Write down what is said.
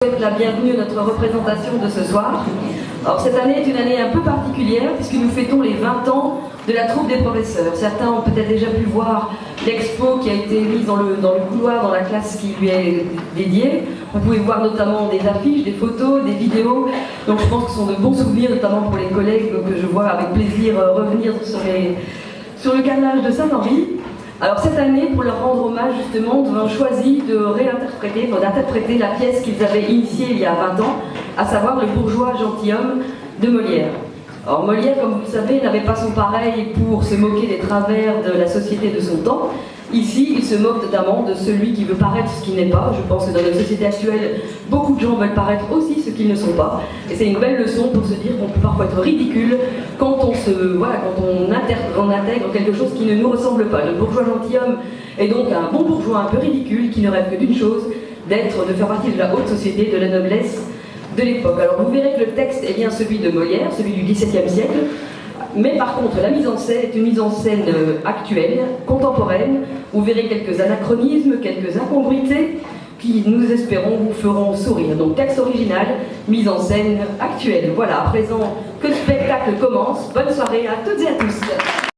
souhaite la bienvenue à notre représentation de ce soir. Alors cette année est une année un peu particulière puisque nous fêtons les 20 ans de la troupe des professeurs. Certains ont peut-être déjà pu voir l'expo qui a été mise dans le couloir dans la classe qui lui est dédiée. Vous pouvez voir notamment des affiches, des photos, des vidéos. Donc je pense que ce sont de bons souvenirs, notamment pour les collègues que je vois avec plaisir revenir sur le carrelage de Saint-Henri. Alors cette année, pour leur rendre hommage justement, nous avons choisi d'interpréter la pièce qu'ils avaient initiée il y a 20 ans, à savoir Le bourgeois gentilhomme de Molière. Alors Molière, comme vous le savez, n'avait pas son pareil pour se moquer des travers de la société de son temps. Ici, il se moque notamment de celui qui veut paraître ce qu'il n'est pas. Je pense que dans notre société actuelle, beaucoup de gens veulent paraître aussi ce qu'ils ne sont pas. Et c'est une belle leçon pour se dire qu'on peut parfois être ridicule quand on intègre quelque chose qui ne nous ressemble pas. Le bourgeois gentilhomme est donc un bon bourgeois un peu ridicule qui ne rêve que d'une chose, de faire partie de la haute société, de la noblesse de l'époque. Alors vous verrez que le texte est bien celui de Molière, celui du XVIIe siècle. Mais par contre, la mise en scène est une mise en scène actuelle, contemporaine. Vous verrez quelques anachronismes, quelques incongruités qui, nous espérons, vous feront sourire. Donc texte original, mise en scène actuelle. Voilà, à présent que le spectacle commence. Bonne soirée à toutes et à tous.